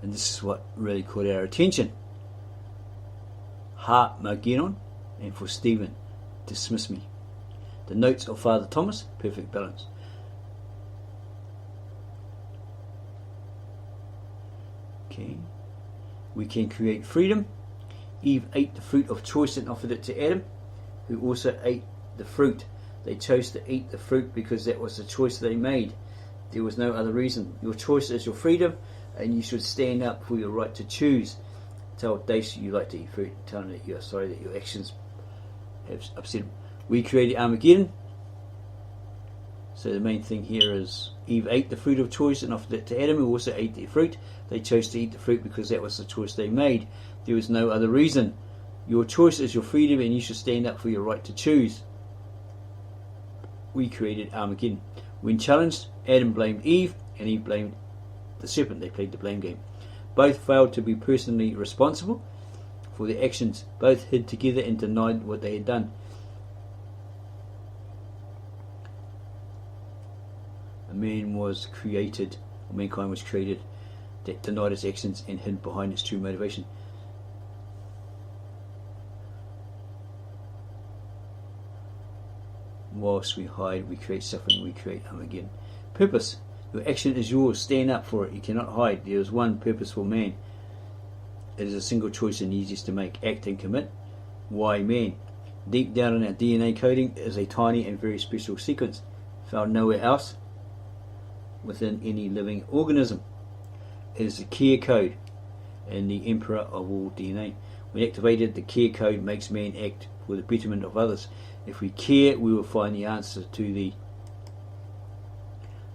And this is what really caught our attention. Harmageddon, and for Stephen, dismiss me. The notes of Father Thomas, perfect balance. Okay, we can create freedom. Eve ate the fruit of choice and offered it to Adam, who also ate the fruit. They chose to eat the fruit because that was the choice they made. There was no other reason. Your choice is your freedom, and you should stand up for your right to choose. Tell Dace you like to eat fruit. Tell him that you are sorry that your actions have upset him. We created Armageddon. So the main thing here is Eve ate the fruit of choice and offered it to Adam, who also ate the fruit. They chose to eat the fruit because that was the choice they made. There was no other reason. Your choice is your freedom, and you should stand up for your right to choose. We created Armageddon. When challenged, Adam blamed Eve, and Eve blamed the serpent. They played the blame game. Both failed to be personally responsible for their actions. Both hid together and denied what they had done. Mankind was created that denied its actions and hid behind its true motivation. Whilst we hide, we create suffering, we create Armageddon. Purpose. Your action is yours. Stand up for it. You cannot hide. There is one purpose for man. It is a single choice and easiest to make. Act and commit. Why man? Deep down in our DNA coding is a tiny and very special sequence, found nowhere else within any living organism. It is the care code and the emperor of all DNA. When activated, the care code makes man act for the betterment of others. If we care, we will find the answer to the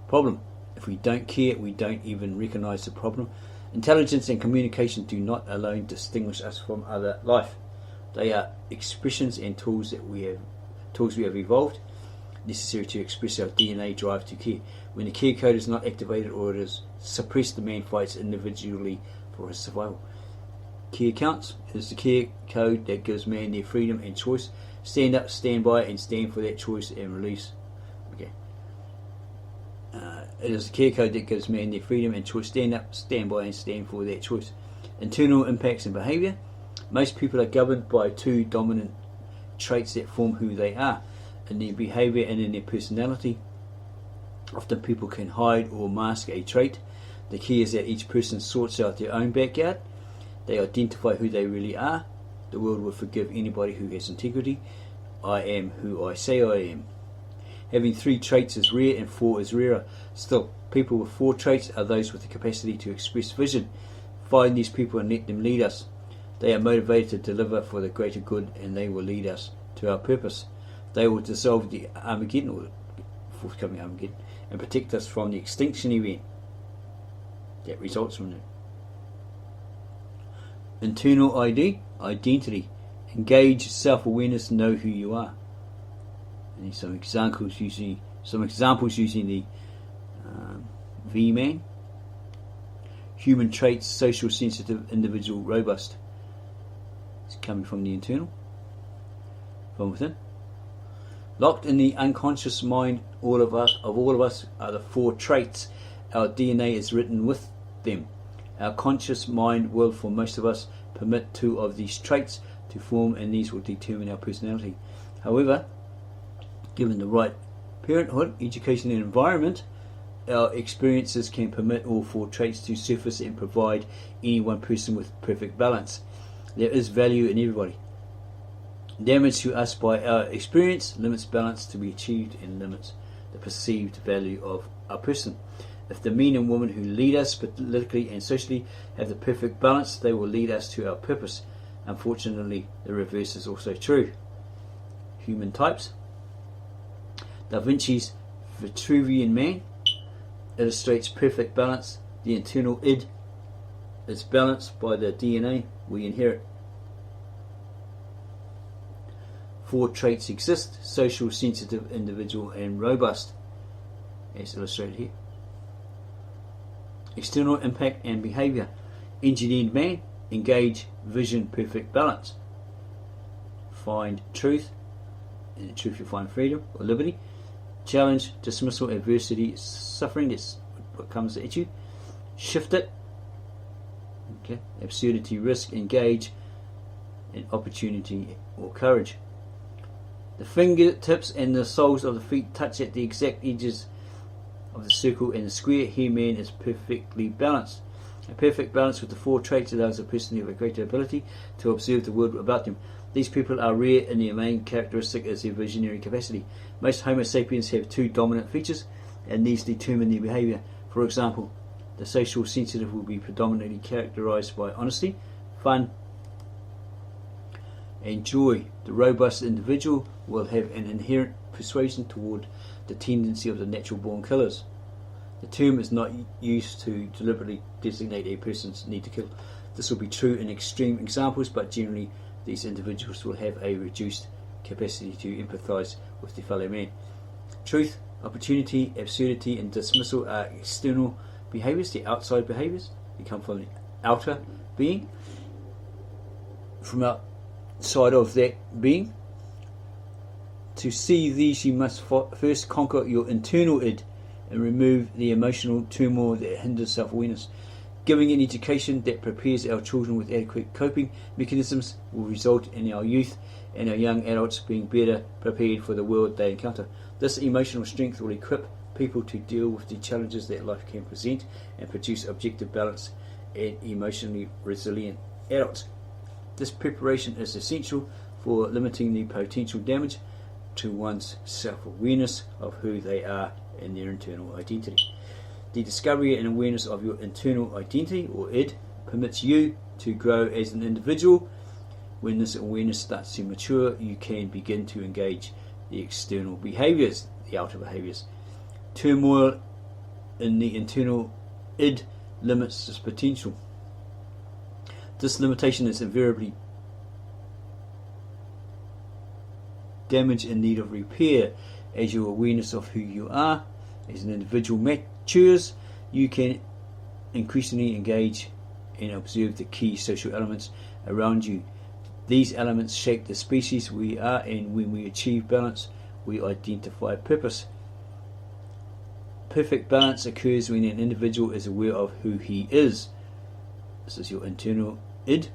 problem. If we don't care, we don't even recognize the problem. Intelligence and communication do not alone distinguish us from other life. They are expressions and tools we have evolved, necessary to express our DNA drive to care. When the care code is not activated or it is suppressed, the man fights individually for his survival. Care counts. It is the care code that gives man their freedom and choice. Stand up, stand by, and stand for that choice and release. Okay. It is the care code that gives man their freedom and choice. Stand up, stand by, and stand for that choice. Internal impacts and behaviour. Most people are governed by two dominant traits that form who they are, in their behaviour and in their personality. Often people can hide or mask a trait. The key is that each person sorts out their own backyard. They identify who they really are. The world will forgive anybody who has integrity. I am who I say I am. Having 3 traits is rare and 4 is rarer. Still, people with 4 traits are those with the capacity to express vision. Find these people and let them lead us. They are motivated to deliver for the greater good, and they will lead us to our purpose. They will dissolve the Armageddon, or forthcoming Armageddon, and protect us from the extinction event that results from it. Internal identity. Engage self-awareness, know who you are. And some examples using the V-man. Human traits: social, sensitive, individual, robust. It's coming from the internal, from within. Locked in the unconscious mind, all of us are the 4 traits. Our DNA is written with them. Our conscious mind will, for most of us, permit 2 of these traits to form, and these will determine our personality. However, given the right parenthood, education and environment, our experiences can permit all 4 traits to surface and provide any one person with perfect balance. There is value in everybody. Damage to us by our experience limits balance to be achieved and limits the perceived value of our person. If the men and women who lead us politically and socially have the perfect balance, they will lead us to our purpose. Unfortunately, the reverse is also true. Human types. Da Vinci's Vitruvian Man illustrates perfect balance. The internal id is balanced by the DNA we inherit. 4 traits exist: social, sensitive, individual, and robust, as illustrated here. External impact and behaviour. Engineered man. Engage, vision, perfect balance. Find truth. In the truth you'll find freedom or liberty. Challenge, dismissal, adversity, suffering. That's what comes at you. Shift it. Okay? Absurdity, risk, engage, and opportunity or courage. The fingertips and the soles of the feet touch at the exact edges of the circle and the square. Here man is perfectly balanced. A perfect balance with the four traits allows a person to have a greater ability to observe the world about them. These people are rare, and their main characteristic is their visionary capacity. Most Homo sapiens have two dominant features, and these determine their behaviour. For example, the social sensitive will be predominantly characterised by honesty, fun, and joy. The robust individual will have an inherent persuasion toward the tendency of the natural born killers. The term is not used to deliberately designate a person's need to kill. This will be true in extreme examples, but generally these individuals will have a reduced capacity to empathise with their fellow man. Truth, opportunity, absurdity, and dismissal are external behaviours. The outside behaviours, they come from the outer being, from outside of that being. To see these, you must first conquer your internal id and remove the emotional turmoil that hinders self-awareness. Giving an education that prepares our children with adequate coping mechanisms will result in our youth and our young adults being better prepared for the world they encounter. This emotional strength will equip people to deal with the challenges that life can present and produce objective balance and emotionally resilient adults. This preparation is essential for limiting the potential damage to one's self-awareness of who they are and their internal identity. The discovery and awareness of your internal identity, or id, permits you to grow as an individual. When this awareness starts to mature, you can begin to engage the external behaviours, the outer behaviours. Turmoil in the internal id limits this potential. This limitation is invariably damage in need of repair. As your awareness of who you are as an individual matures, you can increasingly engage and observe the key social elements around you. These elements shape the species we are, and when we achieve balance, we identify purpose. Perfect balance occurs when an individual is aware of who he is. This is your internal id,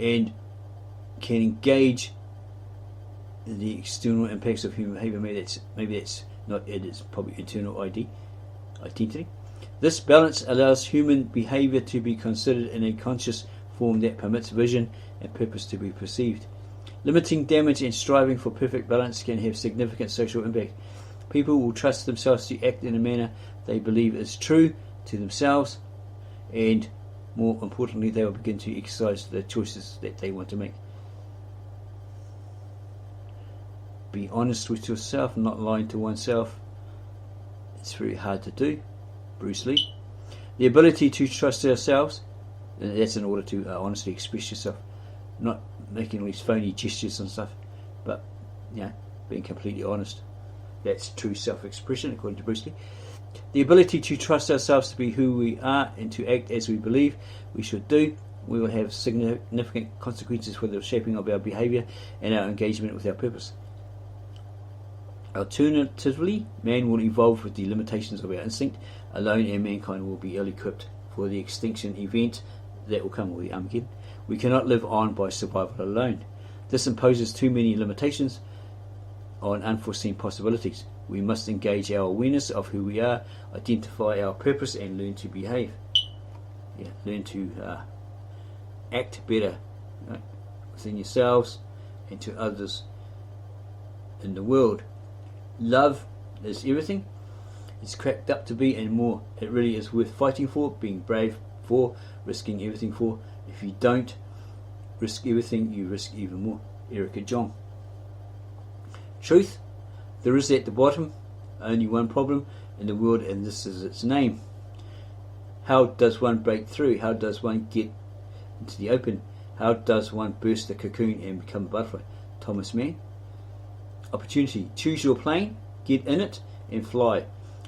and can engage the external impacts of human behaviour. Maybe that's not id, it's probably internal identity. This balance allows human behaviour to be considered in a conscious form that permits vision and purpose to be perceived. Limiting damage and striving for perfect balance can have significant social impact. People will trust themselves to act in a manner they believe is true to themselves, and more importantly, they will begin to exercise the choices that they want to make. Be honest with yourself, not lying to oneself. It's very hard to do. Bruce Lee. The ability to trust ourselves, and that's in order to honestly express yourself, not making all these phony gestures and stuff, but being completely honest. That's true self-expression, according to Bruce Lee. The ability to trust ourselves to be who we are and to act as we believe we should do. We will have significant consequences for the shaping of our behaviour and our engagement with our purpose. Alternatively, man will evolve with the limitations of our instinct alone, and mankind will be ill-equipped for the extinction event that will come with the Armageddon. We cannot live on by survival alone. This imposes too many limitations on unforeseen possibilities. We must engage our awareness of who we are, identify our purpose, and learn to behave. Learn to act better within yourselves and to others in the world. Love is everything. It's cracked up to be, and more. It really is worth fighting for, being brave for, risking everything for. If you don't risk everything, you risk even more. IReckon. Truth. There is at the bottom only one problem in the world, and this is its name. How does one break through? How does one get into the open? How does one burst the cocoon and become a butterfly? Thomas Mann. Opportunity. Choose your plane, get in it, and fly.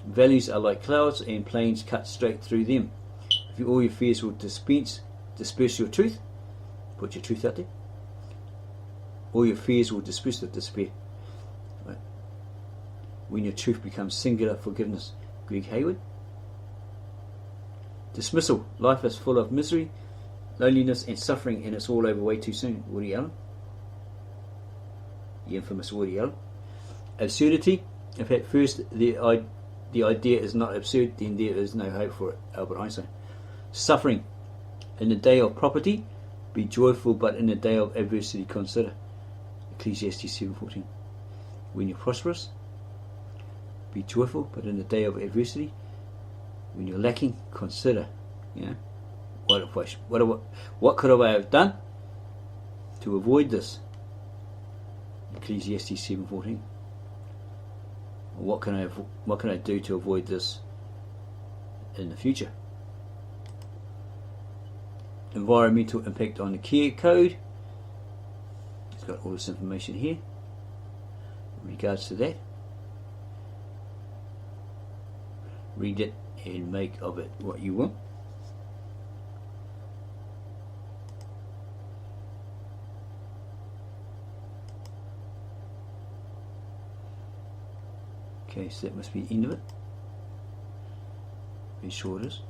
Values are like clouds, and planes cut straight through them. If all your fears will disperse your truth, put your truth out there. All your fears will disperse the despair. Right. When your truth becomes singular forgiveness. Greg Hayward. Dismissal. Life is full of misery, loneliness and suffering, and it's all over way too soon. Woody Allen, the infamous Woody Allen. Absurdity. If at first the idea is not absurd, then there is no hope for it. Albert Einstein. Suffering. In the day of property, be joyful, but in the day of adversity consider. Ecclesiastes 7:14. When you're prosperous, be joyful, but in the day of adversity, when you're lacking, consider. You know, what could I have done to avoid this? Ecclesiastes 7:14. What can I do to avoid this in the future? Environmental impact on the care code. It's got all this information here in regards to that. Read it and make of it what you will. Okay, so that must be the end of it. Be sure it is.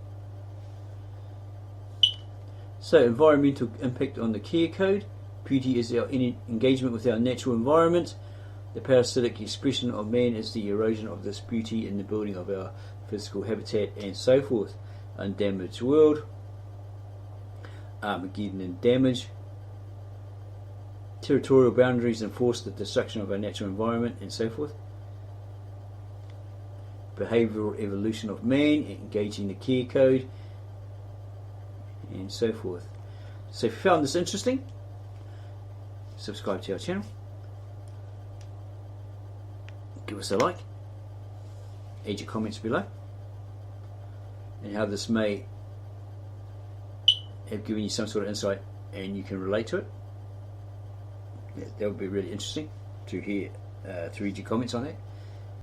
So, environmental impact on the care code. Beauty is our engagement with our natural environment. The parasitic expression of man is the erosion of this beauty in the building of our physical habitat and so forth. Undamaged world. Armageddon and damage. Territorial boundaries enforce the destruction of our natural environment and so forth. Behavioural evolution of man, engaging the care code, and so forth. So if you found this interesting, subscribe to our channel, give us a like, add your comments below, and how this may have given you some sort of insight and you can relate to it. Yeah, that would be really interesting to hear, to read your comments on that.